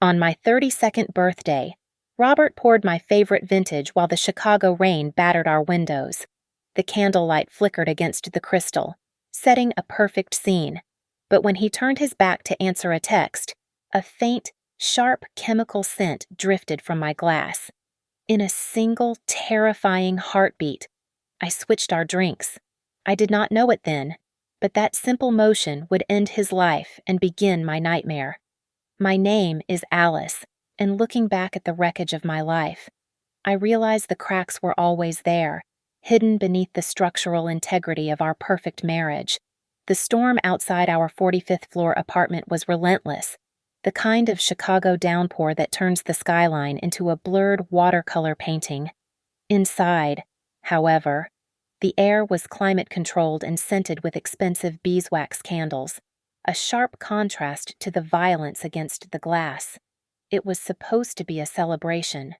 On my 32nd birthday, Robert poured my favorite vintage while the Chicago rain battered our windows. The candlelight flickered against the crystal, setting a perfect scene. But when he turned his back to answer a text, a faint, sharp chemical scent drifted from my glass. In a single, terrifying heartbeat, I switched our drinks. I did not know it then, but that simple motion would end his life and begin my nightmare. My name is Alice, and looking back at the wreckage of my life, I realize the cracks were always there, hidden beneath the structural integrity of our perfect marriage. The storm outside our 45th floor apartment was relentless, the kind of Chicago downpour that turns the skyline into a blurred watercolor painting. Inside, however, the air was climate-controlled and scented with expensive beeswax candles, a sharp contrast to the violence against the glass. It was supposed to be a celebration.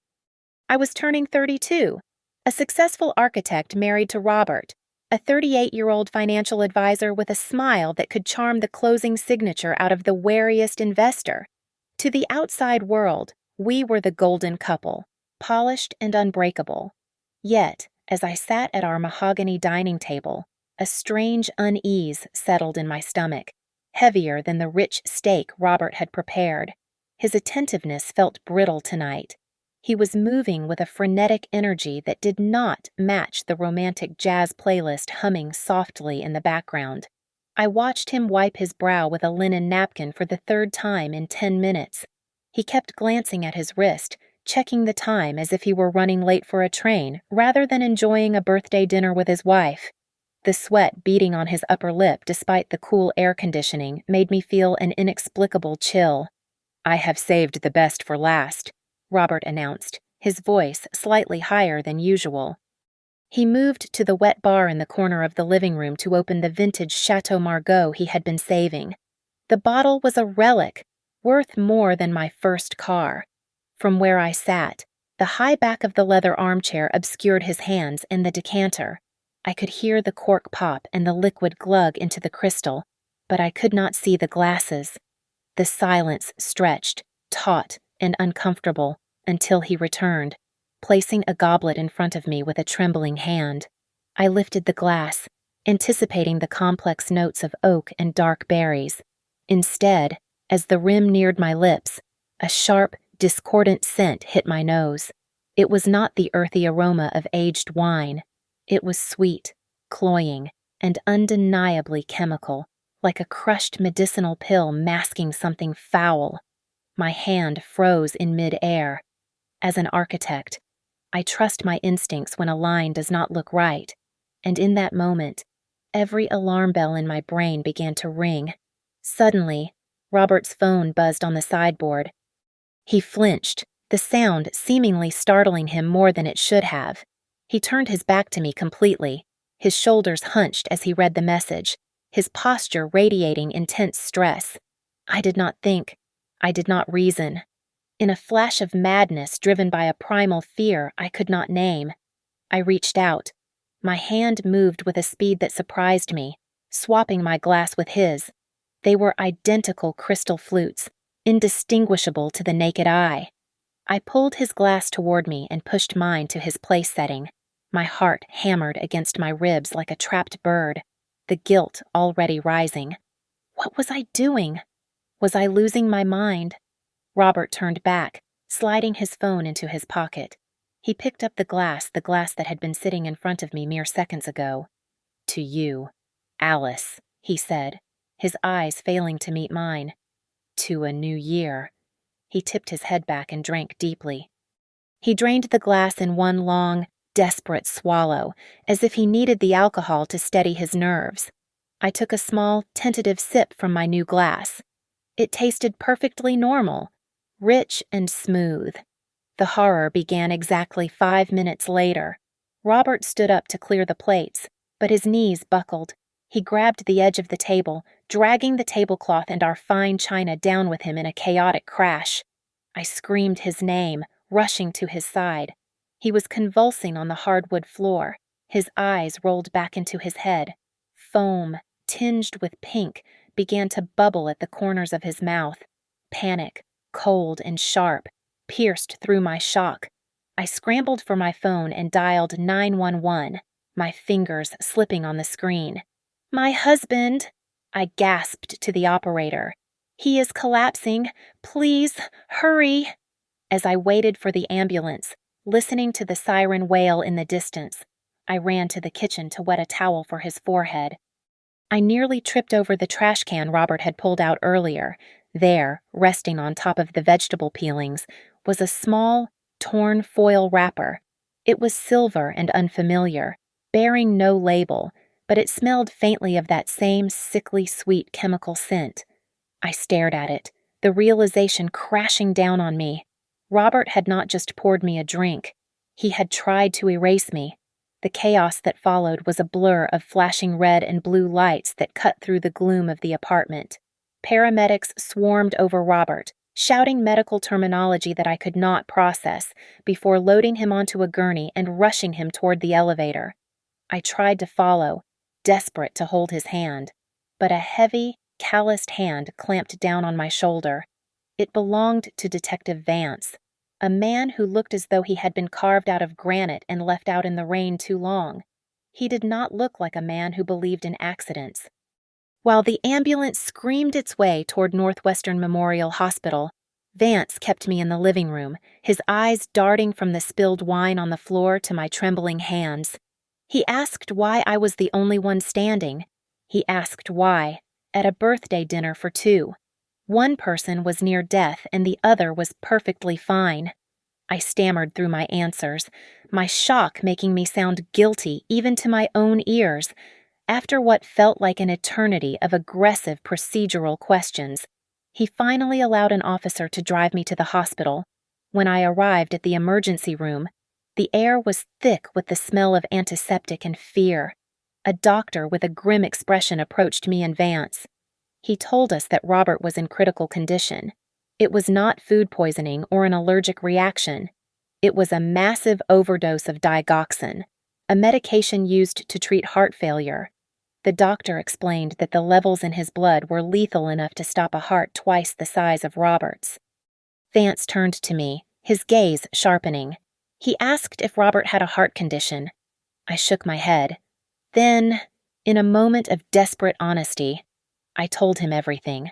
I was turning 32, a successful architect married to Robert, a 38-year-old financial advisor with a smile that could charm the closing signature out of the wariest investor. To the outside world, we were the golden couple, polished and unbreakable. Yet, as I sat at our mahogany dining table, a strange unease settled in my stomach, heavier than the rich steak Robert had prepared. His attentiveness felt brittle tonight. He was moving with a frenetic energy that did not match the romantic jazz playlist humming softly in the background. I watched him wipe his brow with a linen napkin for the third time in 10 minutes. He kept glancing at his wrist, checking the time as if he were running late for a train rather than enjoying a birthday dinner with his wife. The sweat beading on his upper lip despite the cool air conditioning made me feel an inexplicable chill. "I have saved the best for last," Robert announced, his voice slightly higher than usual. He moved to the wet bar in the corner of the living room to open the vintage Chateau Margaux he had been saving. The bottle was a relic, worth more than my first car. From where I sat, the high back of the leather armchair obscured his hands and the decanter. I could hear the cork pop and the liquid glug into the crystal, but I could not see the glasses. The silence stretched, taut and uncomfortable, until he returned, placing a goblet in front of me with a trembling hand. I lifted the glass, anticipating the complex notes of oak and dark berries. Instead, as the rim neared my lips, a sharp, discordant scent hit my nose. It was not the earthy aroma of aged wine. It was sweet, cloying, and undeniably chemical, like a crushed medicinal pill masking something foul. My hand froze in mid-air. As an architect, I trust my instincts when a line does not look right, and in that moment, every alarm bell in my brain began to ring. Suddenly, Robert's phone buzzed on the sideboard. He flinched, the sound seemingly startling him more than it should have. He turned his back to me completely, his shoulders hunched as he read the message, his posture radiating intense stress. I did not think. I did not reason. In a flash of madness driven by a primal fear I could not name, I reached out. My hand moved with a speed that surprised me, swapping my glass with his. They were identical crystal flutes, indistinguishable to the naked eye. I pulled his glass toward me and pushed mine to his place setting. My heart hammered against my ribs like a trapped bird, the guilt already rising. What was I doing? Was I losing my mind? Robert turned back, sliding his phone into his pocket. He picked up the glass that had been sitting in front of me mere seconds ago. "To you, Alice," he said, his eyes failing to meet mine. "To a new year." He tipped his head back and drank deeply. He drained the glass in one long, desperate swallow, as if he needed the alcohol to steady his nerves. I took a small, tentative sip from my new glass. It tasted perfectly normal, rich and smooth. The horror began exactly 5 minutes later. Robert stood up to clear the plates, but his knees buckled. He grabbed the edge of the table, dragging the tablecloth and our fine china down with him in a chaotic crash. I screamed his name, rushing to his side. He was convulsing on the hardwood floor, his eyes rolled back into his head. Foam, tinged with pink, began to bubble at the corners of his mouth. Panic, cold and sharp, pierced through my shock. I scrambled for my phone and dialed 911, my fingers slipping on the screen. "My husband!" I gasped to the operator. "He is collapsing. Please, hurry!" As I waited for the ambulance, listening to the siren wail in the distance, I ran to the kitchen to wet a towel for his forehead. I nearly tripped over the trash can Robert had pulled out earlier. There, resting on top of the vegetable peelings, was a small, torn foil wrapper. It was silver and unfamiliar, bearing no label, but it smelled faintly of that same sickly sweet chemical scent. I stared at it, the realization crashing down on me. Robert had not just poured me a drink. He had tried to erase me. The chaos that followed was a blur of flashing red and blue lights that cut through the gloom of the apartment. Paramedics swarmed over Robert, shouting medical terminology that I could not process, before loading him onto a gurney and rushing him toward the elevator. I tried to follow, desperate to hold his hand, but a heavy, calloused hand clamped down on my shoulder. It belonged to Detective Vance, a man who looked as though he had been carved out of granite and left out in the rain too long. He did not look like a man who believed in accidents. While the ambulance screamed its way toward Northwestern Memorial Hospital, Vance kept me in the living room, his eyes darting from the spilled wine on the floor to my trembling hands. He asked why I was the only one standing. He asked why, at a birthday dinner for two, one person was near death and the other was perfectly fine. I stammered through my answers, my shock making me sound guilty even to my own ears. After what felt like an eternity of aggressive procedural questions, he finally allowed an officer to drive me to the hospital. When I arrived at the emergency room, the air was thick with the smell of antiseptic and fear. A doctor with a grim expression approached me and Vance. He told us that Robert was in critical condition. It was not food poisoning or an allergic reaction. It was a massive overdose of digoxin, a medication used to treat heart failure. The doctor explained that the levels in his blood were lethal enough to stop a heart twice the size of Robert's. Vance turned to me, his gaze sharpening. He asked if Robert had a heart condition. I shook my head. Then, in a moment of desperate honesty, I told him everything.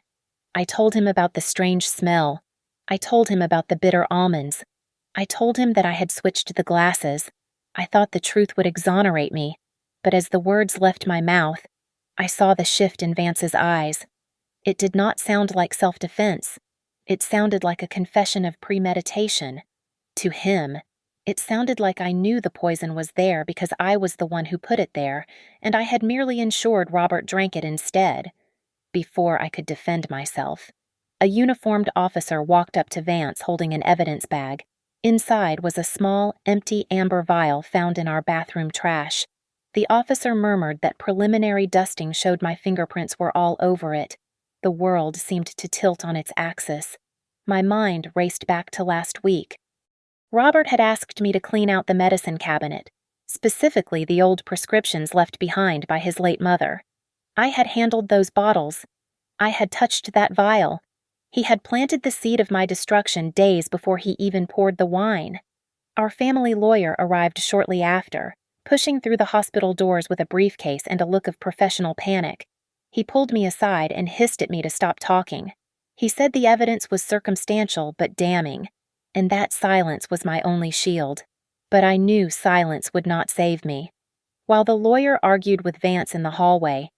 I told him about the strange smell. I told him about the bitter almonds. I told him that I had switched the glasses. I thought the truth would exonerate me, but as the words left my mouth, I saw the shift in Vance's eyes. It did not sound like self-defense. It sounded like a confession of premeditation. To him, it sounded like I knew the poison was there because I was the one who put it there, and I had merely ensured Robert drank it instead. Before I could defend myself, a uniformed officer walked up to Vance holding an evidence bag. Inside was a small, empty amber vial found in our bathroom trash. The officer murmured that preliminary dusting showed my fingerprints were all over it. The world seemed to tilt on its axis. My mind raced back to last week. Robert had asked me to clean out the medicine cabinet, specifically the old prescriptions left behind by his late mother. I had handled those bottles. I had touched that vial. He had planted the seed of my destruction days before he even poured the wine. Our family lawyer arrived shortly after, pushing through the hospital doors with a briefcase and a look of professional panic. He pulled me aside and hissed at me to stop talking. He said the evidence was circumstantial but damning, and that silence was my only shield. But I knew silence would not save me. While the lawyer argued with Vance in the hallway,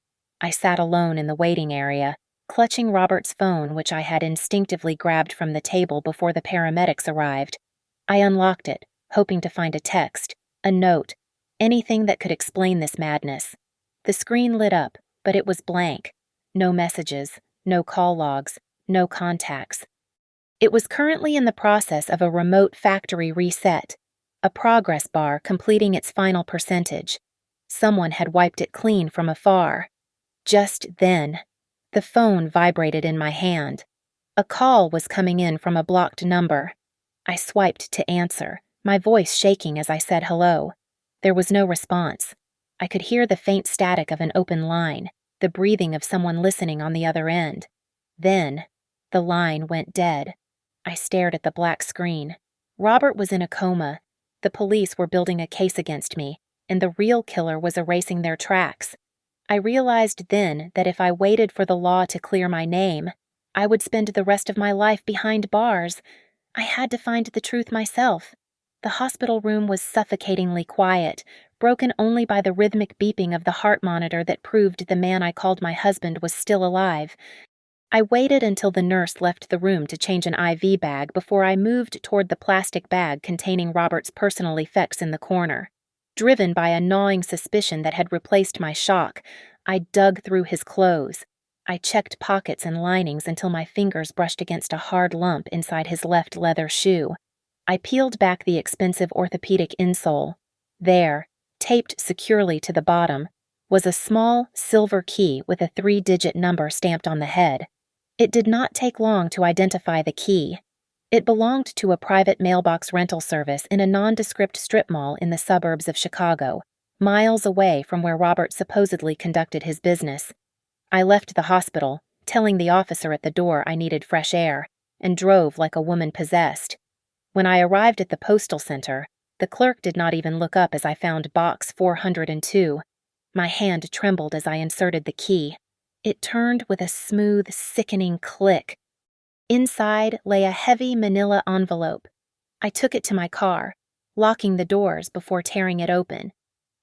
I sat alone in the waiting area, clutching Robert's phone, which I had instinctively grabbed from the table before the paramedics arrived. I unlocked it, hoping to find a text, a note, anything that could explain this madness. The screen lit up, but it was blank. No messages, no call logs, no contacts. It was currently in the process of a remote factory reset, a progress bar completing its final percentage. Someone had wiped it clean from afar. Just then, the phone vibrated in my hand. A call was coming in from a blocked number. I swiped to answer, my voice shaking as I said hello. There was no response. I could hear the faint static of an open line, the breathing of someone listening on the other end. Then, the line went dead. I stared at the black screen. Robert was in a coma. The police were building a case against me, and the real killer was erasing their tracks. I realized then that if I waited for the law to clear my name, I would spend the rest of my life behind bars. I had to find the truth myself. The hospital room was suffocatingly quiet, broken only by the rhythmic beeping of the heart monitor that proved the man I called my husband was still alive. I waited until the nurse left the room to change an IV bag before I moved toward the plastic bag containing Robert's personal effects in the corner. Driven by a gnawing suspicion that had replaced my shock, I dug through his clothes. I checked pockets and linings until my fingers brushed against a hard lump inside his left leather shoe. I peeled back the expensive orthopedic insole. There, taped securely to the bottom, was a small silver key with a 3-digit number stamped on the head. It did not take long to identify the key. It belonged to a private mailbox rental service in a nondescript strip mall in the suburbs of Chicago, miles away from where Robert supposedly conducted his business. I left the hospital, telling the officer at the door I needed fresh air, and drove like a woman possessed. When I arrived at the postal center, the clerk did not even look up as I found box 402. My hand trembled as I inserted the key. It turned with a smooth, sickening click. Inside lay a heavy manila envelope. I took it to my car, locking the doors before tearing it open.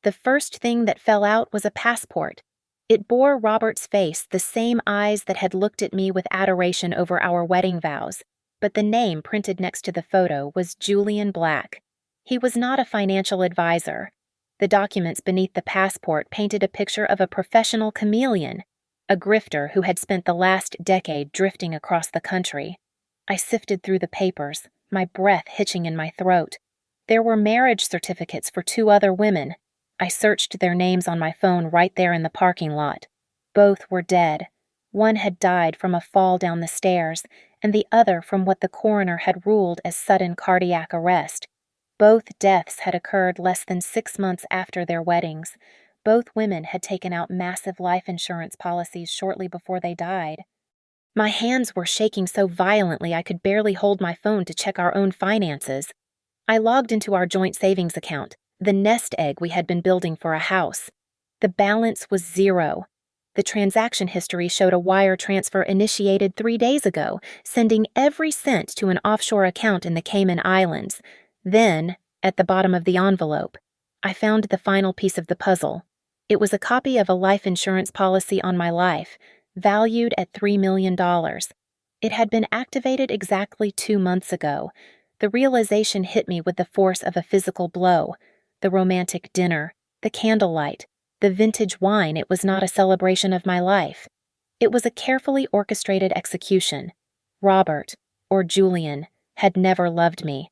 The first thing that fell out was a passport. It bore Robert's face, the same eyes that had looked at me with adoration over our wedding vows, but the name printed next to the photo was Julian Black. He was not a financial advisor. The documents beneath the passport painted a picture of a professional chameleon, a grifter who had spent the last decade drifting across the country. I sifted through the papers, my breath hitching in my throat. There were marriage certificates for 2 other women. I searched their names on my phone right there in the parking lot. Both were dead. One had died from a fall down the stairs, and the other from what the coroner had ruled as sudden cardiac arrest. Both deaths had occurred less than 6 months after their weddings. Both women had taken out massive life insurance policies shortly before they died. My hands were shaking so violently I could barely hold my phone to check our own finances. I logged into our joint savings account, the nest egg we had been building for a house. The balance was 0. The transaction history showed a wire transfer initiated 3 days ago, sending every cent to an offshore account in the Cayman Islands. Then, at the bottom of the envelope, I found the final piece of the puzzle. It was a copy of a life insurance policy on my life, valued at $3 million. It had been activated exactly 2 months ago. The realization hit me with the force of a physical blow. The romantic dinner, the candlelight, the vintage wine. It was not a celebration of my life. It was a carefully orchestrated execution. Robert, or Julian, had never loved me.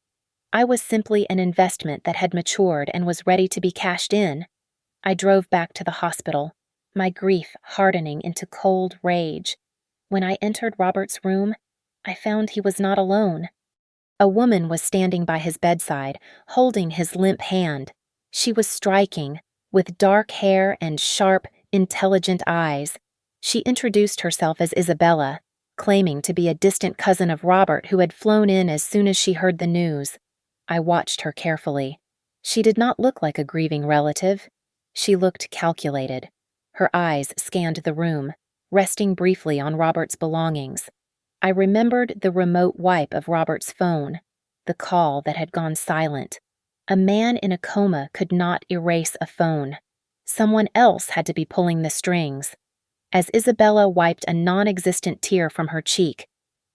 I was simply an investment that had matured and was ready to be cashed in. I drove back to the hospital, my grief hardening into cold rage. When I entered Robert's room, I found he was not alone. A woman was standing by his bedside, holding his limp hand. She was striking, with dark hair and sharp, intelligent eyes. She introduced herself as Isabella, claiming to be a distant cousin of Robert who had flown in as soon as she heard the news. I watched her carefully. She did not look like a grieving relative. She looked calculated. Her eyes scanned the room, resting briefly on Robert's belongings. I remembered the remote wipe of Robert's phone, the call that had gone silent. A man in a coma could not erase a phone. Someone else had to be pulling the strings. As Isabella wiped a non-existent tear from her cheek,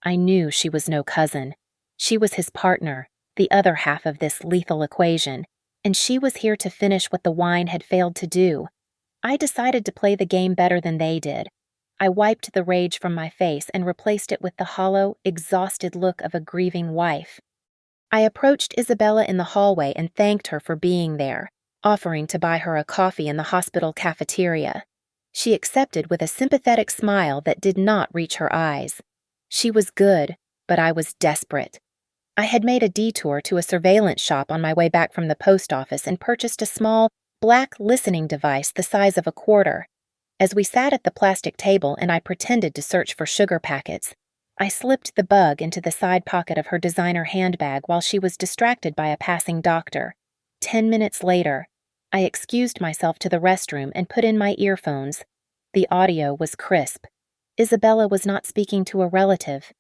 I knew she was no cousin. She was his partner, the other half of this lethal equation, and she was here to finish what the wine had failed to do. I decided to play the game better than they did. I wiped the rage from my face and replaced it with the hollow, exhausted look of a grieving wife. I approached Isabella in the hallway and thanked her for being there, offering to buy her a coffee in the hospital cafeteria. She accepted with a sympathetic smile that did not reach her eyes. She was good, but I was desperate. I had made a detour to a surveillance shop on my way back from the post office and purchased a small, black listening device the size of a quarter. As we sat at the plastic table and I pretended to search for sugar packets, I slipped the bug into the side pocket of her designer handbag while she was distracted by a passing doctor. 10 minutes later, I excused myself to the restroom and put in my earphones. The audio was crisp. Isabella was not speaking to a relative.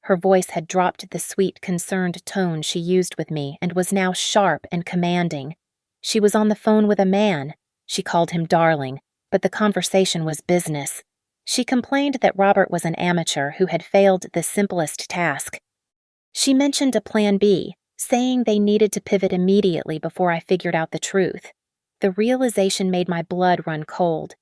Her voice had dropped the sweet, concerned tone she used with me and was now sharp and commanding. She was on the phone with a man. She called him darling, but the conversation was business. She complained that Robert was an amateur who had failed the simplest task. She mentioned a plan B, saying they needed to pivot immediately before I figured out the truth. The realization made my blood run cold.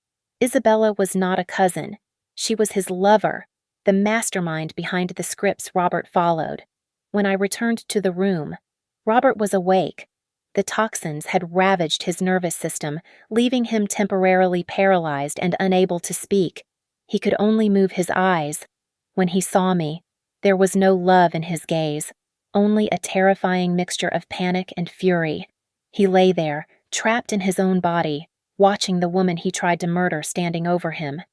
Isabella was not a cousin. She was his lover, the mastermind behind the scripts Robert followed. When I returned to the room, Robert was awake. The toxins had ravaged his nervous system, leaving him temporarily paralyzed and unable to speak. He could only move his eyes. When he saw me, there was no love in his gaze, only a terrifying mixture of panic and fury. He lay there, trapped in his own body, watching the woman he tried to murder standing over him.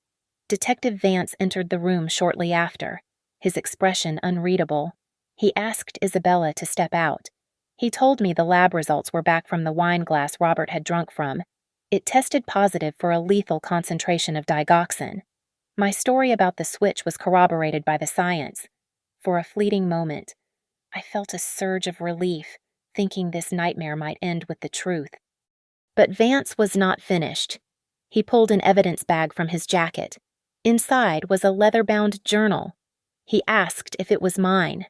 Detective Vance entered the room shortly after, his expression unreadable. He asked Isabella to step out. He told me the lab results were back from the wine glass Robert had drunk from. It tested positive for a lethal concentration of digoxin. My story about the switch was corroborated by the science. For a fleeting moment, I felt a surge of relief, thinking this nightmare might end with the truth. But Vance was not finished. He pulled an evidence bag from his jacket. Inside was a leather-bound journal. He asked if it was mine.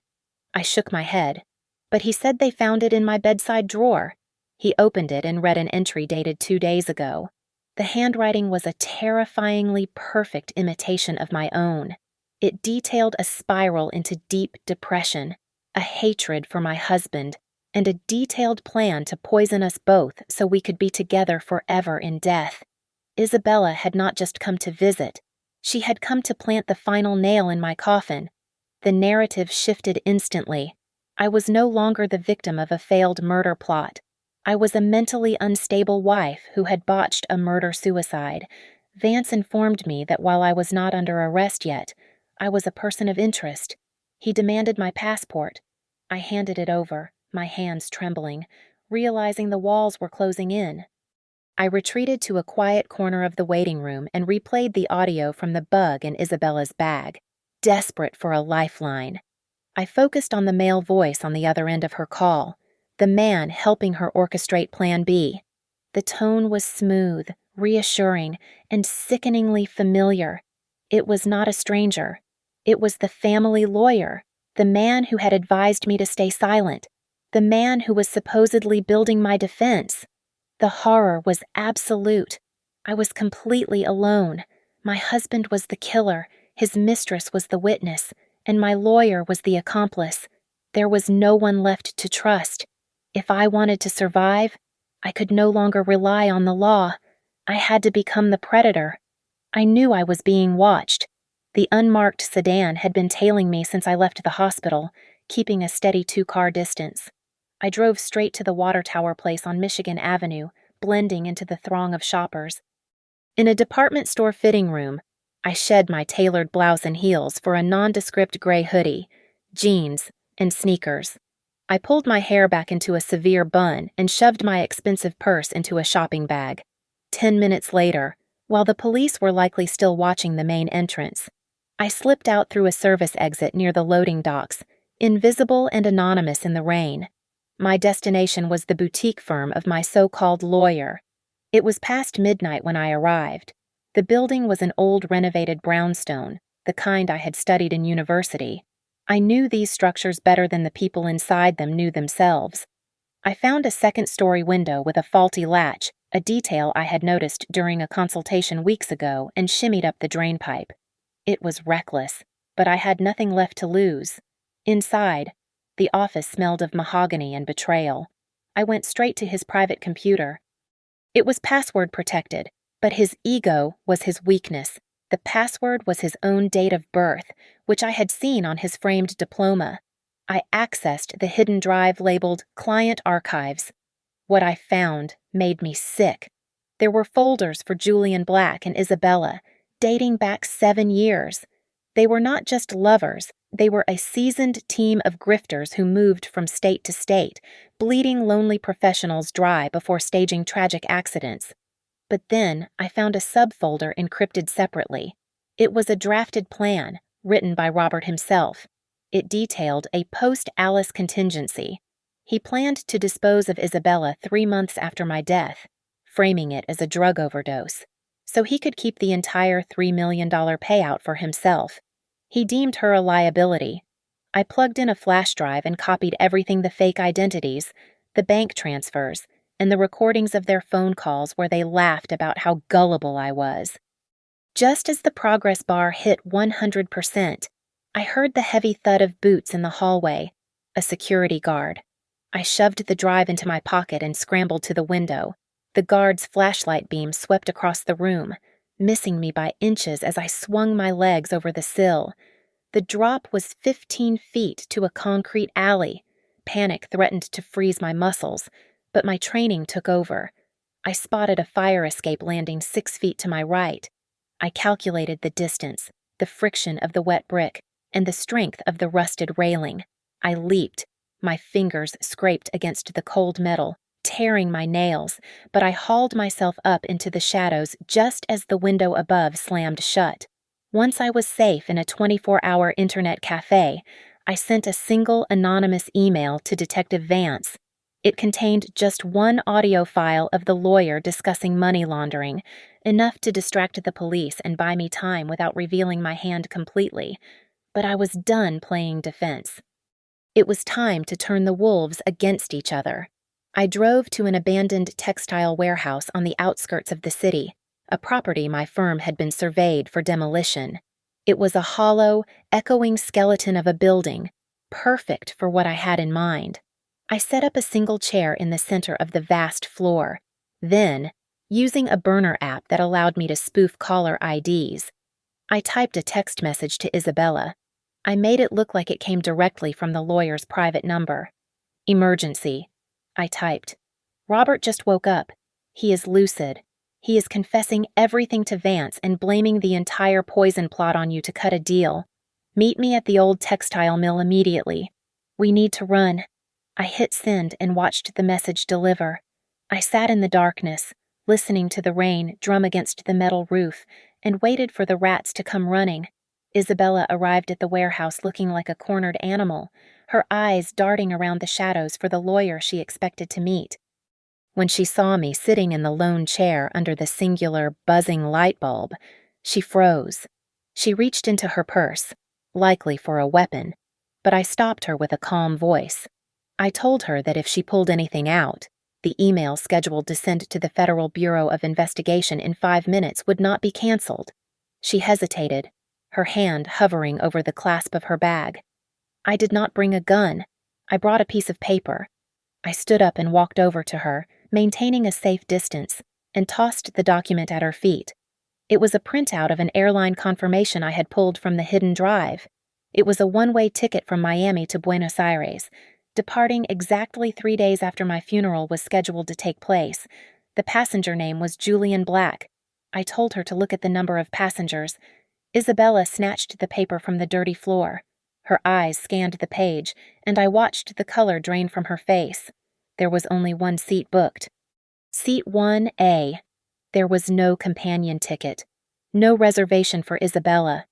I shook my head, but he said they found it in my bedside drawer. He opened it and read an entry dated 2 days ago. The handwriting was a terrifyingly perfect imitation of my own. It detailed a spiral into deep depression, a hatred for my husband, and a detailed plan to poison us both so we could be together forever in death. Isabella had not just come to visit. She had come to plant the final nail in my coffin. The narrative shifted instantly. I was no longer the victim of a failed murder plot. I was a mentally unstable wife who had botched a murder-suicide. Vance informed me that while I was not under arrest yet, I was a person of interest. He demanded my passport. I handed it over, my hands trembling, realizing the walls were closing in. I retreated to a quiet corner of the waiting room and replayed the audio from the bug in Isabella's bag, desperate for a lifeline. I focused on the male voice on the other end of her call, the man helping her orchestrate Plan B. The tone was smooth, reassuring, and sickeningly familiar. It was not a stranger. It was the family lawyer, the man who had advised me to stay silent, the man who was supposedly building my defense. The horror was absolute. I was completely alone. My husband was the killer, his mistress was the witness, and my lawyer was the accomplice. There was no one left to trust. If I wanted to survive, I could no longer rely on the law. I had to become the predator. I knew I was being watched. The unmarked sedan had been tailing me since I left the hospital, keeping a steady 2-car distance. I drove straight to the water tower place on Michigan Avenue, blending into the throng of shoppers. In a department store fitting room, I shed my tailored blouse and heels for a nondescript gray hoodie, jeans, and sneakers. I pulled my hair back into a severe bun and shoved my expensive purse into a shopping bag. 10 minutes later, while the police were likely still watching the main entrance, I slipped out through a service exit near the loading docks, invisible and anonymous in the rain. My destination was the boutique firm of my so-called lawyer. It was past midnight when I arrived. The building was an old renovated brownstone, the kind I had studied in university. I knew these structures better than the people inside them knew themselves. I found a second-story window with a faulty latch, a detail I had noticed during a consultation weeks ago, and shimmied up the drain pipe. It was reckless, but I had nothing left to lose. Inside, the office smelled of mahogany and betrayal. I went straight to his private computer. It was password protected, but his ego was his weakness. The password was his own date of birth, which I had seen on his framed diploma. I accessed the hidden drive labeled Client Archives. What I found made me sick. There were folders for Julian Black and Isabella, dating back 7 years. They were not just lovers, They were a seasoned team of grifters who moved from state to state, bleeding lonely professionals dry before staging tragic accidents. But then I found a subfolder encrypted separately. It was a drafted plan, written by Robert himself. It detailed a post-Alice contingency. He planned to dispose of Isabella 3 months after my death, framing it as a drug overdose, so he could keep the entire $3 million payout for himself. He deemed her a liability. I plugged in a flash drive and copied everything: the fake identities, the bank transfers, and the recordings of their phone calls where they laughed about how gullible I was. Just as the progress bar hit 100%, I heard the heavy thud of boots in the hallway, a security guard. I shoved the drive into my pocket and scrambled to the window. The guard's flashlight beam swept across the room, missing me by inches as I swung my legs over the sill. The drop was 15 feet to a concrete alley. Panic threatened to freeze my muscles, but my training took over. I spotted a fire escape landing 6 feet to my right. I calculated the distance, the friction of the wet brick, and the strength of the rusted railing. I leaped. My fingers scraped against the cold metal, tearing my nails, but I hauled myself up into the shadows just as the window above slammed shut. Once I was safe in a 24-hour internet cafe, I sent a single anonymous email to Detective Vance. It contained just one audio file of the lawyer discussing money laundering, enough to distract the police and buy me time without revealing my hand completely. But I was done playing defense. It was time to turn the wolves against each other. I drove to an abandoned textile warehouse on the outskirts of the city, a property my firm had been surveyed for demolition. It was a hollow, echoing skeleton of a building, perfect for what I had in mind. I set up a single chair in the center of the vast floor. Then, using a burner app that allowed me to spoof caller IDs, I typed a text message to Isabella. I made it look like it came directly from the lawyer's private number. "Emergency," I typed. "Robert just woke up. He is lucid. He is confessing everything to Vance and blaming the entire poison plot on you to cut a deal. Meet me at the old textile mill immediately. We need to run." I hit send and watched the message deliver. I sat in the darkness, listening to the rain drum against the metal roof, and waited for the rats to come running. Isabella arrived at the warehouse looking like a cornered animal, her eyes darting around the shadows for the lawyer she expected to meet. When she saw me sitting in the lone chair under the singular, buzzing light bulb, she froze. She reached into her purse, likely for a weapon, but I stopped her with a calm voice. I told her that if she pulled anything out, the email scheduled to send to the Federal Bureau of Investigation in 5 minutes would not be canceled. She hesitated, her hand hovering over the clasp of her bag. "I did not bring a gun. I brought a piece of paper." I stood up and walked over to her, maintaining a safe distance, and tossed the document at her feet. It was a printout of an airline confirmation I had pulled from the hidden drive. It was a one-way ticket from Miami to Buenos Aires, departing exactly 3 days after my funeral was scheduled to take place. The passenger name was Julian Black. I told her to look at the number of passengers. Isabella snatched the paper from the dirty floor. Her eyes scanned the page, and I watched the color drain from her face. There was only one seat booked. Seat 1A. There was no companion ticket, no reservation for Isabella.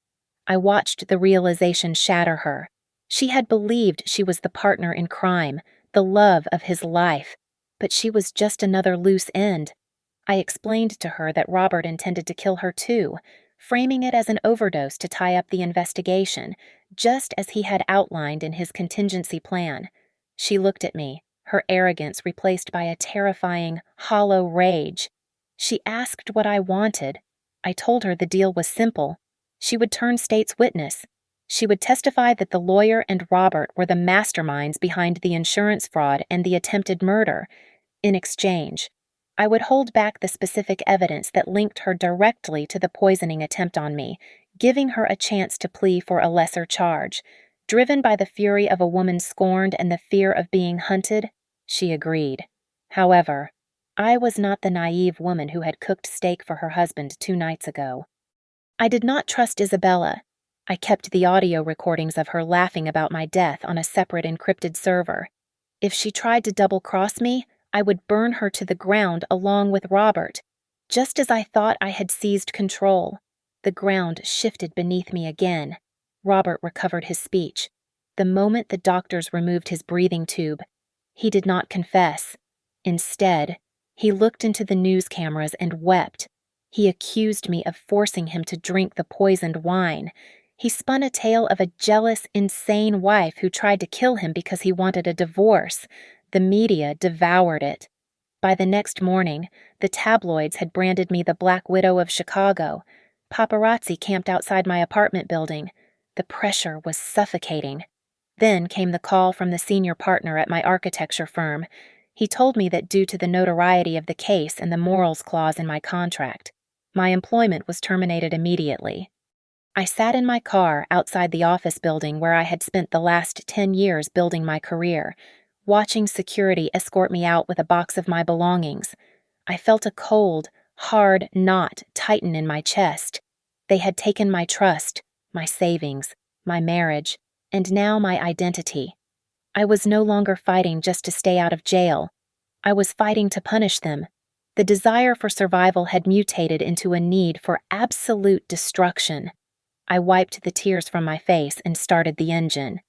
I watched the realization shatter her. She had believed she was the partner in crime, the love of his life, but she was just another loose end. I explained to her that Robert intended to kill her too, framing it as an overdose to tie up the investigation, just as he had outlined in his contingency plan. She looked at me, her arrogance replaced by a terrifying, hollow rage. She asked what I wanted. I told her the deal was simple. She would turn state's witness. She would testify that the lawyer and Robert were the masterminds behind the insurance fraud and the attempted murder. In exchange, I would hold back the specific evidence that linked her directly to the poisoning attempt on me, giving her a chance to plea for a lesser charge. Driven by the fury of a woman scorned and the fear of being hunted, she agreed. However, I was not the naive woman who had cooked steak for her husband 2 nights ago. I did not trust Isabella. I kept the audio recordings of her laughing about my death on a separate encrypted server. If she tried to double-cross me, I would burn her to the ground along with Robert. Just as I thought I had seized control, the ground shifted beneath me again. Robert recovered his speech. The moment the doctors removed his breathing tube, he did not confess. Instead, he looked into the news cameras and wept. He accused me of forcing him to drink the poisoned wine. He spun a tale of a jealous, insane wife who tried to kill him because he wanted a divorce. The media devoured it. By the next morning, the tabloids had branded me the Black Widow of Chicago. Paparazzi camped outside my apartment building. The pressure was suffocating. Then came the call from the senior partner at my architecture firm. He told me that due to the notoriety of the case and the morals clause in my contract, my employment was terminated immediately. I sat in my car outside the office building where I had spent the last 10 years building my career, watching security escort me out with a box of my belongings. I felt a cold, hard knot tighten in my chest. They had taken my trust, my savings, my marriage, and now my identity. I was no longer fighting just to stay out of jail. I was fighting to punish them. The desire for survival had mutated into a need for absolute destruction. I wiped the tears from my face and started the engine.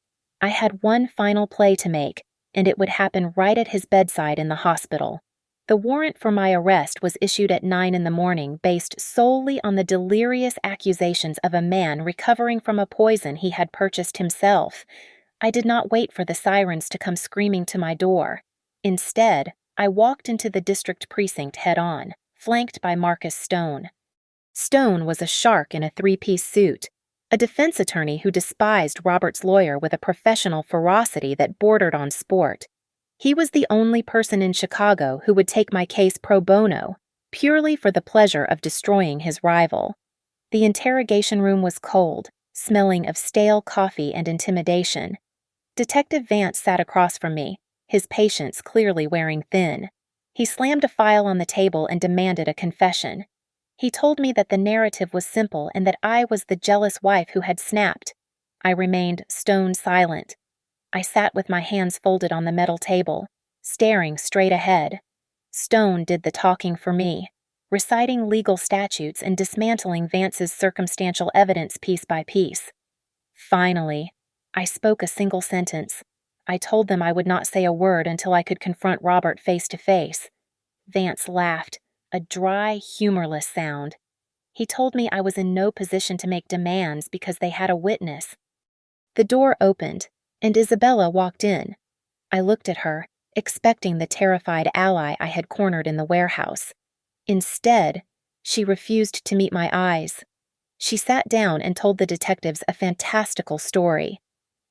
I had one final play to make, and it would happen right at his bedside in the hospital. The warrant for my arrest was issued at 9 in the morning based solely on the delirious accusations of a man recovering from a poison he had purchased himself. I did not wait for the sirens to come screaming to my door. Instead, I walked into the district precinct head-on, flanked by Marcus Stone. Stone was a shark in a three-piece suit, a defense attorney who despised Robert's lawyer with a professional ferocity that bordered on sport. He was the only person in Chicago who would take my case pro bono, purely for the pleasure of destroying his rival. The interrogation room was cold, smelling of stale coffee and intimidation. Detective Vance sat across from me, his patience clearly wearing thin. He slammed a file on the table and demanded a confession. He told me that the narrative was simple and that I was the jealous wife who had snapped. I remained stone silent. I sat with my hands folded on the metal table, staring straight ahead. Stone did the talking for me, reciting legal statutes and dismantling Vance's circumstantial evidence piece by piece. Finally, I spoke a single sentence. I told them I would not say a word until I could confront Robert face to face. Vance laughed, a dry, humorless sound. He told me I was in no position to make demands because they had a witness. The door opened, and Isabella walked in. I looked at her, expecting the terrified ally I had cornered in the warehouse. Instead, she refused to meet my eyes. She sat down and told the detectives a fantastical story.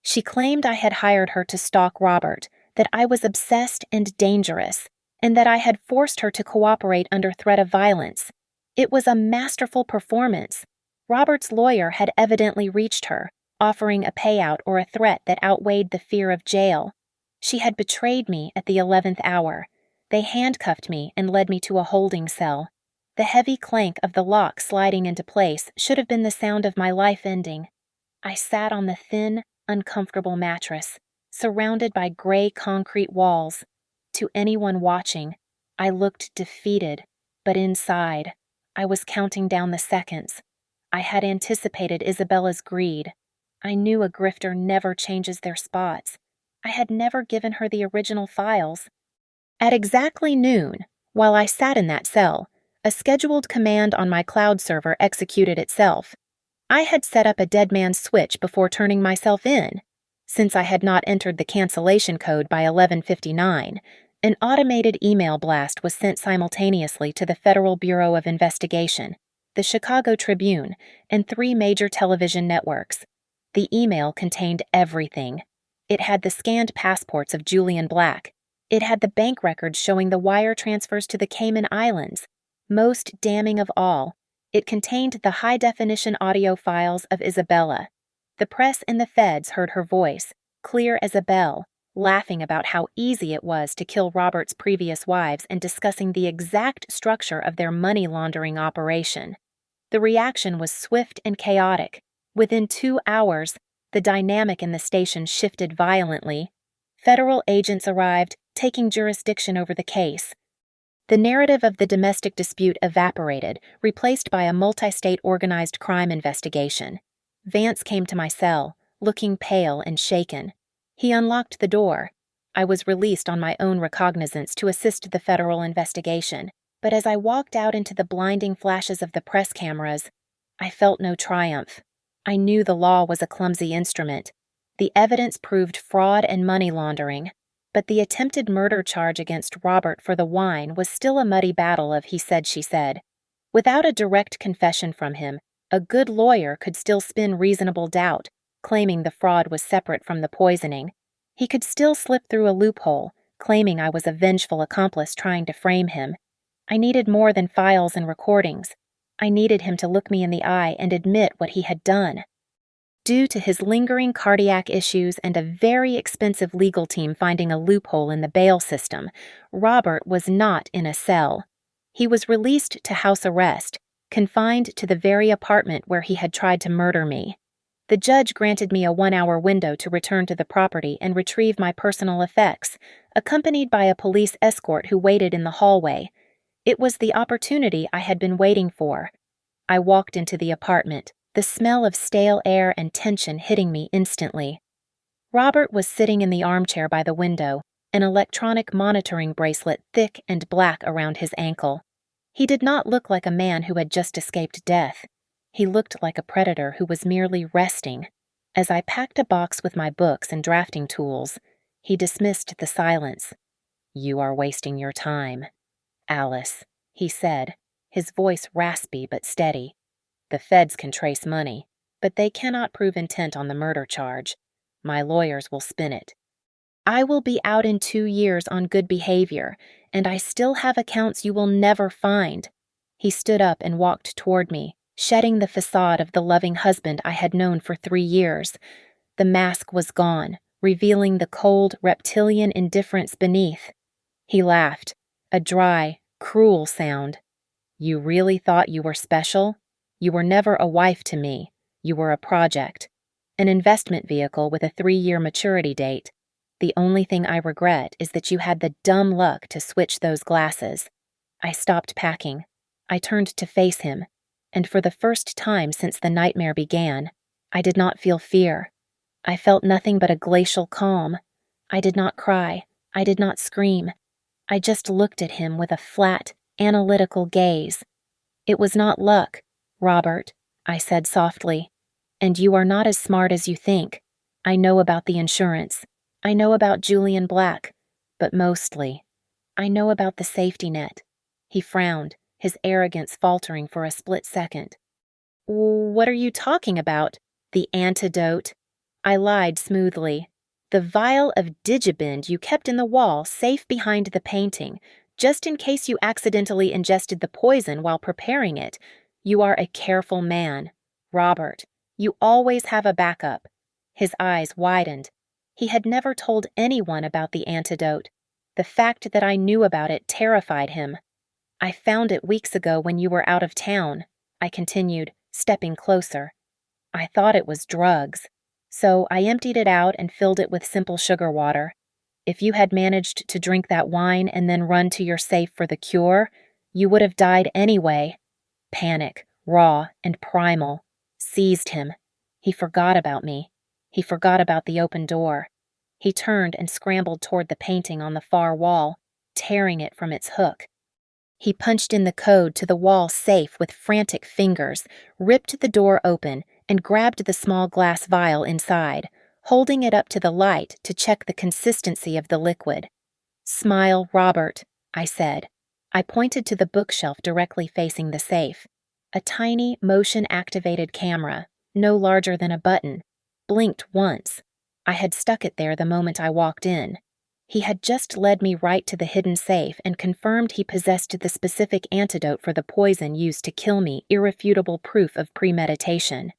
She claimed I had hired her to stalk Robert, that I was obsessed and dangerous, and that I had forced her to cooperate under threat of violence. It was a masterful performance. Robert's lawyer had evidently reached her, offering a payout or a threat that outweighed the fear of jail. She had betrayed me at the 11th hour. They handcuffed me and led me to a holding cell. The heavy clank of the lock sliding into place should have been the sound of my life ending. I sat on the thin, uncomfortable mattress, surrounded by gray concrete walls. To anyone watching, I looked defeated, but inside, I was counting down the seconds. I had anticipated Isabella's greed. I knew a grifter never changes their spots. I had never given her the original files. At exactly noon, while I sat in that cell, a scheduled command on my cloud server executed itself. I had set up a dead man's switch before turning myself in. Since I had not entered the cancellation code by 11:59, an automated email blast was sent simultaneously to the Federal Bureau of Investigation, the Chicago Tribune, and 3 major television networks. The email contained everything. It had the scanned passports of Julian Black. It had the bank records showing the wire transfers to the Cayman Islands. Most damning of all, it contained the high-definition audio files of Isabella. The press and the feds heard her voice, clear as a bell, laughing about how easy it was to kill Robert's previous wives and discussing the exact structure of their money laundering operation. The reaction was swift and chaotic. Within 2 hours, the dynamic in the station shifted violently. Federal agents arrived, taking jurisdiction over the case. The narrative of the domestic dispute evaporated, replaced by a multi-state organized crime investigation. Vance came to my cell, looking pale and shaken. He unlocked the door. I was released on my own recognizance to assist the federal investigation, but as I walked out into the blinding flashes of the press cameras, I felt no triumph. I knew the law was a clumsy instrument. The evidence proved fraud and money laundering, but the attempted murder charge against Robert for the wine was still a muddy battle of he said, she said. Without a direct confession from him, a good lawyer could still spin reasonable doubt, claiming the fraud was separate from the poisoning. He could still slip through a loophole, claiming I was a vengeful accomplice trying to frame him. I needed more than files and recordings. I needed him to look me in the eye and admit what he had done. Due to his lingering cardiac issues and a very expensive legal team finding a loophole in the bail system, Robert was not in a cell. He was released to house arrest, confined to the very apartment where he had tried to murder me. The judge granted me a 1-hour window to return to the property and retrieve my personal effects, accompanied by a police escort who waited in the hallway. It was the opportunity I had been waiting for. I walked into the apartment, the smell of stale air and tension hitting me instantly. Robert was sitting in the armchair by the window, an electronic monitoring bracelet thick and black around his ankle. He did not look like a man who had just escaped death. He looked like a predator who was merely resting. As I packed a box with my books and drafting tools, he dismissed the silence. "You are wasting your time, Alice," he said, his voice raspy but steady. "The feds can trace money, but they cannot prove intent on the murder charge. My lawyers will spin it. I will be out in 2 years on good behavior, and I still have accounts you will never find." He stood up and walked toward me, shedding the facade of the loving husband I had known for 3 years. The mask was gone, revealing the cold, reptilian indifference beneath. He laughed, a dry, cruel sound. "You really thought you were special? You were never a wife to me. You were a project. An investment vehicle with a 3-year maturity date. The only thing I regret is that you had the dumb luck to switch those glasses." I stopped packing. I turned to face him, and for the first time since the nightmare began, I did not feel fear. I felt nothing but a glacial calm. I did not cry. I did not scream. I just looked at him with a flat, analytical gaze. "It was not luck, Robert," I said softly. "And you are not as smart as you think. I know about the insurance. I know about Julian Black. But mostly, I know about the safety net." He frowned, his arrogance faltering for a split second. "What are you talking about? The antidote?" I lied smoothly. "The vial of Digibend you kept in the wall safe behind the painting, just in case you accidentally ingested the poison while preparing it. You are a careful man. Robert, you always have a backup." His eyes widened. He had never told anyone about the antidote. The fact that I knew about it terrified him. "I found it weeks ago when you were out of town," I continued, stepping closer. "I thought it was drugs. So I emptied it out and filled it with simple sugar water. If you had managed to drink that wine and then run to your safe for the cure, you would have died anyway." Panic, raw and primal, seized him. He forgot about me. He forgot about the open door. He turned and scrambled toward the painting on the far wall, tearing it from its hook. He punched in the code to the wall safe with frantic fingers, ripped the door open, and grabbed the small glass vial inside, holding it up to the light to check the consistency of the liquid. "Smile, Robert," I said. I pointed to the bookshelf directly facing the safe. A tiny, motion-activated camera, no larger than a button, blinked once. I had stuck it there the moment I walked in. He had just led me right to the hidden safe and confirmed he possessed the specific antidote for the poison used to kill me, irrefutable proof of premeditation.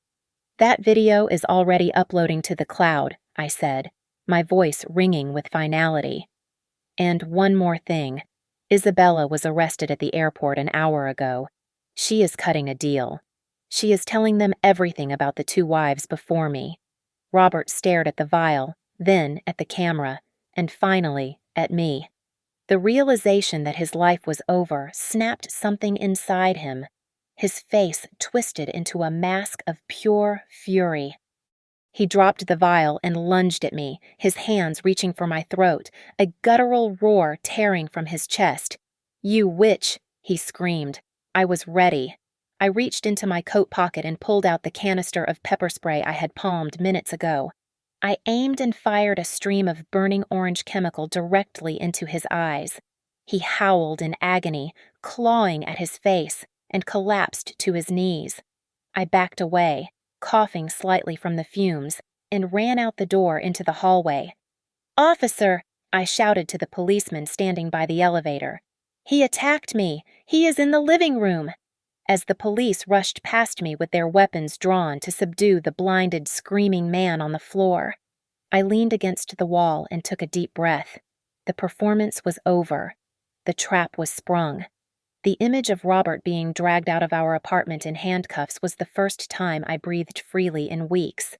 "That video is already uploading to the cloud," I said, my voice ringing with finality. "And one more thing. Isabella was arrested at the airport an hour ago. She is cutting a deal. She is telling them everything about the two wives before me." Robert stared at the vial, then at the camera, and finally at me. The realization that his life was over snapped something inside him. His face twisted into a mask of pure fury. He dropped the vial and lunged at me, his hands reaching for my throat, a guttural roar tearing from his chest. "You witch!" he screamed. I was ready. I reached into my coat pocket and pulled out the canister of pepper spray I had palmed minutes ago. I aimed and fired a stream of burning orange chemical directly into his eyes. He howled in agony, clawing at his face, and collapsed to his knees. I backed away, coughing slightly from the fumes, and ran out the door into the hallway. "Officer!" I shouted to the policeman standing by the elevator. "He attacked me! He is in the living room!" As the police rushed past me with their weapons drawn to subdue the blinded, screaming man on the floor, I leaned against the wall and took a deep breath. The performance was over. The trap was sprung. The image of Robert being dragged out of our apartment in handcuffs was the first time I breathed freely in weeks.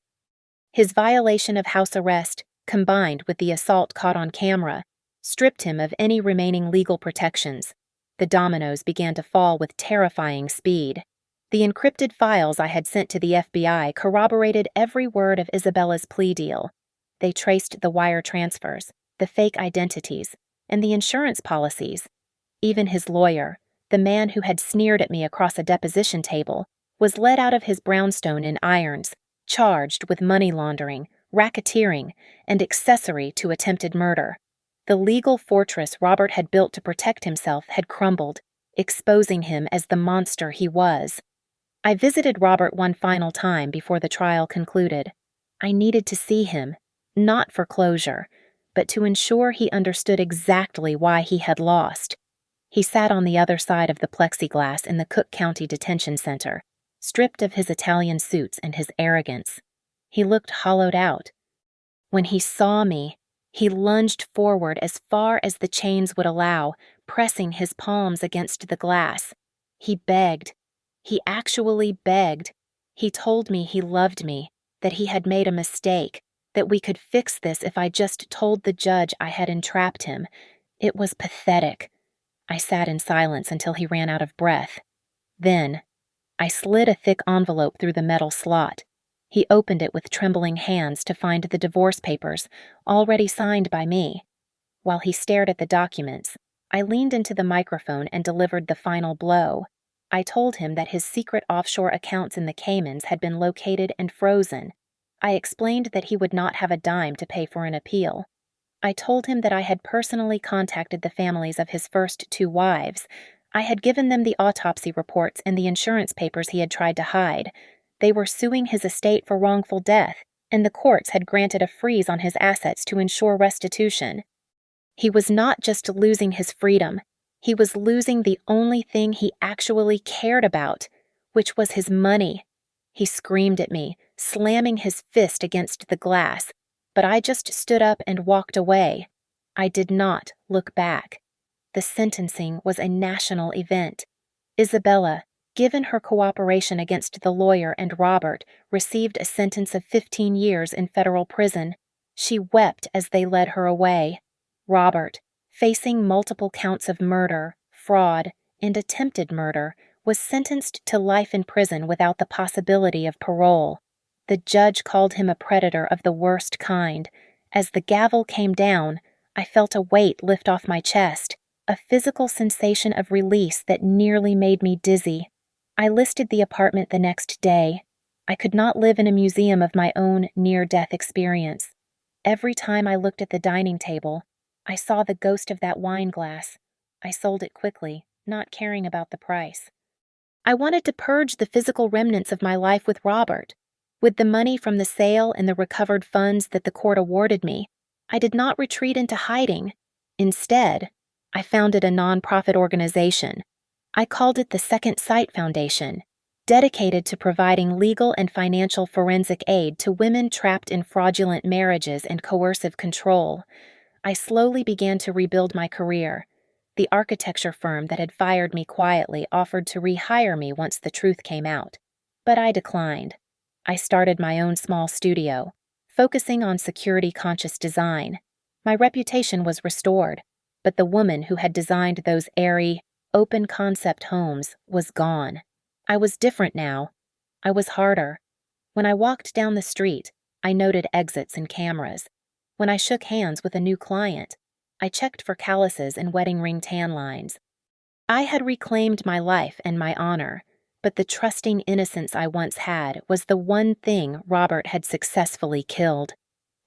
His violation of house arrest, combined with the assault caught on camera, stripped him of any remaining legal protections. The dominoes began to fall with terrifying speed. The encrypted files I had sent to the FBI corroborated every word of Isabella's plea deal. They traced the wire transfers, the fake identities, and the insurance policies. Even his lawyer, the man who had sneered at me across a deposition table, was led out of his brownstone in irons, charged with money laundering, racketeering, and accessory to attempted murder. The legal fortress Robert had built to protect himself had crumbled, exposing him as the monster he was. I visited Robert one final time before the trial concluded. I needed to see him, not for closure, but to ensure he understood exactly why he had lost. He sat on the other side of the plexiglass in the Cook County Detention Center, stripped of his Italian suits and his arrogance. He looked hollowed out. When he saw me, he lunged forward as far as the chains would allow, pressing his palms against the glass. He begged. He actually begged. He told me he loved me, that he had made a mistake, that we could fix this if I just told the judge I had entrapped him. It was pathetic. I sat in silence until he ran out of breath. Then, I slid a thick envelope through the metal slot. He opened it with trembling hands to find the divorce papers, already signed by me. While he stared at the documents, I leaned into the microphone and delivered the final blow. I told him that his secret offshore accounts in the Caymans had been located and frozen. I explained that he would not have a dime to pay for an appeal. I told him that I had personally contacted the families of his first two wives. I had given them the autopsy reports and the insurance papers he had tried to hide. They were suing his estate for wrongful death, and the courts had granted a freeze on his assets to ensure restitution. He was not just losing his freedom, he was losing the only thing he actually cared about, which was his money. He screamed at me, slamming his fist against the glass, but I just stood up and walked away. I did not look back. The sentencing was a national event. Isabella, given her cooperation against the lawyer and Robert, received a sentence of 15 years in federal prison. She wept as they led her away. Robert, facing multiple counts of murder, fraud, and attempted murder, was sentenced to life in prison without the possibility of parole. The judge called him a predator of the worst kind. As the gavel came down, I felt a weight lift off my chest, a physical sensation of release that nearly made me dizzy. I listed the apartment the next day. I could not live in a museum of my own near-death experience. Every time I looked at the dining table, I saw the ghost of that wine glass. I sold it quickly, not caring about the price. I wanted to purge the physical remnants of my life with Robert. With the money from the sale and the recovered funds that the court awarded me, I did not retreat into hiding. Instead, I founded a nonprofit organization. I called it the Second Sight Foundation, dedicated to providing legal and financial forensic aid to women trapped in fraudulent marriages and coercive control. I slowly began to rebuild my career. The architecture firm that had fired me quietly offered to rehire me once the truth came out. But I declined. I started my own small studio, focusing on security-conscious design. My reputation was restored, but the woman who had designed those airy, open-concept homes was gone. I was different now. I was harder. When I walked down the street, I noted exits and cameras. When I shook hands with a new client, I checked for calluses and wedding ring tan lines. I had reclaimed my life and my honor, but the trusting innocence I once had was the one thing Robert had successfully killed.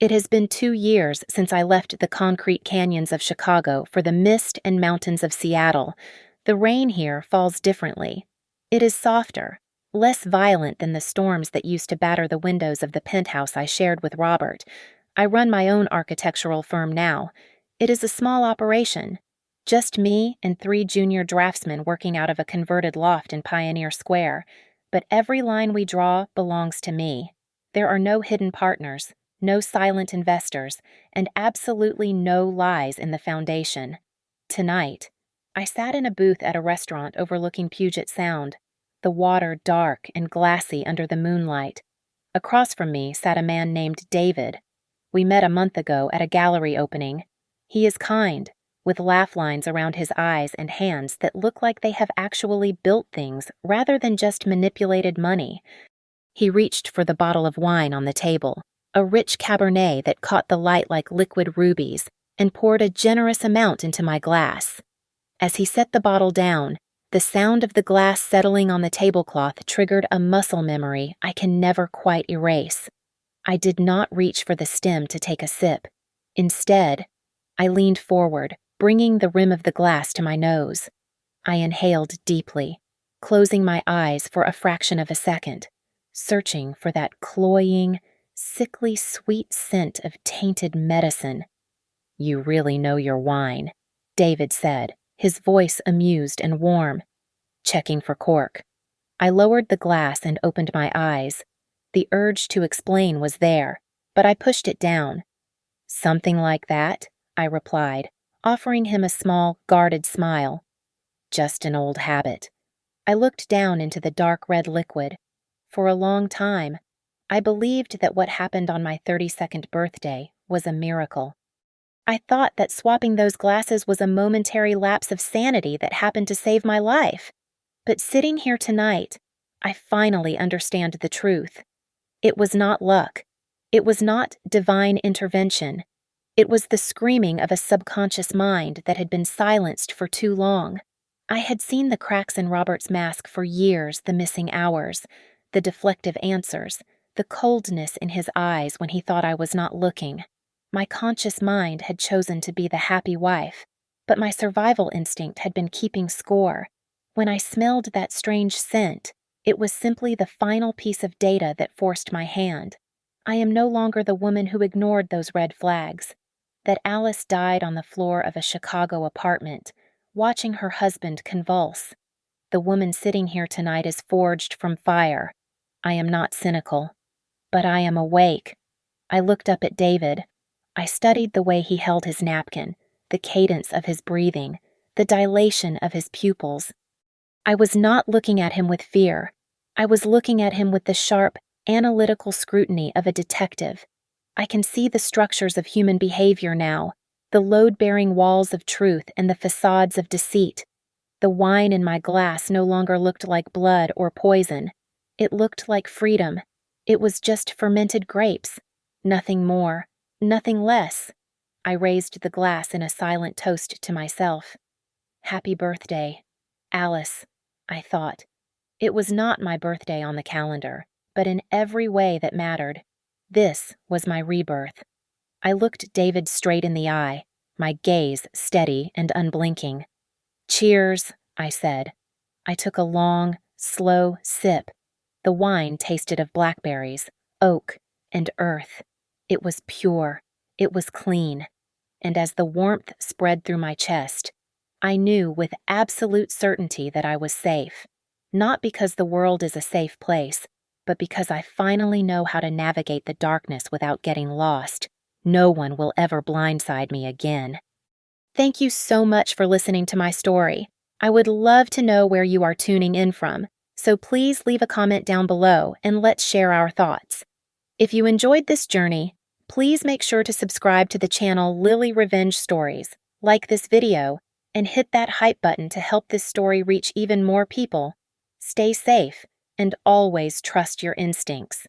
It has been 2 years since I left the concrete canyons of Chicago for the mist and mountains of Seattle. The rain here falls differently. It is softer, less violent than the storms that used to batter the windows of the penthouse I shared with Robert. I run my own architectural firm now. It is a small operation. Just me and 3 junior draftsmen working out of a converted loft in Pioneer Square. But every line we draw belongs to me. There are no hidden partners, no silent investors, and absolutely no lies in the foundation. Tonight, I sat in a booth at a restaurant overlooking Puget Sound, the water dark and glassy under the moonlight. Across from me sat a man named David. We met a month ago at a gallery opening. He is kind, with laugh lines around his eyes and hands that look like they have actually built things rather than just manipulated money. He reached for the bottle of wine on the table, a rich Cabernet that caught the light like liquid rubies, and poured a generous amount into my glass. As he set the bottle down, the sound of the glass settling on the tablecloth triggered a muscle memory I can never quite erase. I did not reach for the stem to take a sip. Instead, I leaned forward, bringing the rim of the glass to my nose. I inhaled deeply, closing my eyes for a fraction of a second, searching for that cloying, sickly sweet scent of tainted medicine. "You really know your wine," David said, his voice amused and warm. Checking for cork. I lowered the glass and opened my eyes. The urge to explain was there, but I pushed it down. "Something like that," I replied, offering him a small, guarded smile. "Just an old habit." I looked down into the dark red liquid. For a long time, I believed that what happened on my 32nd birthday was a miracle. I thought that swapping those glasses was a momentary lapse of sanity that happened to save my life. But sitting here tonight, I finally understand the truth. It was not luck. It was not divine intervention. It was the screaming of a subconscious mind that had been silenced for too long. I had seen the cracks in Robert's mask for years, the missing hours, the deflective answers, the coldness in his eyes when he thought I was not looking. My conscious mind had chosen to be the happy wife, but my survival instinct had been keeping score. When I smelled that strange scent, it was simply the final piece of data that forced my hand. I am no longer the woman who ignored those red flags. That Alice died on the floor of a Chicago apartment, watching her husband convulse. The woman sitting here tonight is forged from fire. I am not cynical, but I am awake. I looked up at David. I studied the way he held his napkin, the cadence of his breathing, the dilation of his pupils. I was not looking at him with fear. I was looking at him with the sharp, analytical scrutiny of a detective. I can see the structures of human behavior now, the load-bearing walls of truth and the facades of deceit. The wine in my glass no longer looked like blood or poison. It looked like freedom. It was just fermented grapes. Nothing more, nothing less. I raised the glass in a silent toast to myself. Happy birthday, Alice, I thought. It was not my birthday on the calendar, but in every way that mattered. This was my rebirth. I looked David straight in the eye, my gaze steady and unblinking. "Cheers," I said. I took a long, slow sip. The wine tasted of blackberries, oak, and earth. It was pure. It was clean. And as the warmth spread through my chest, I knew with absolute certainty that I was safe. Not because the world is a safe place, but because I finally know how to navigate the darkness without getting lost. No one will ever blindside me again. Thank you so much for listening to my story. I would love to know where you are tuning in from, so please leave a comment down below and let's share our thoughts. If you enjoyed this journey, please make sure to subscribe to the channel Lily Revenge Stories, like this video, and hit that hype button to help this story reach even more people. Stay safe and always trust your instincts.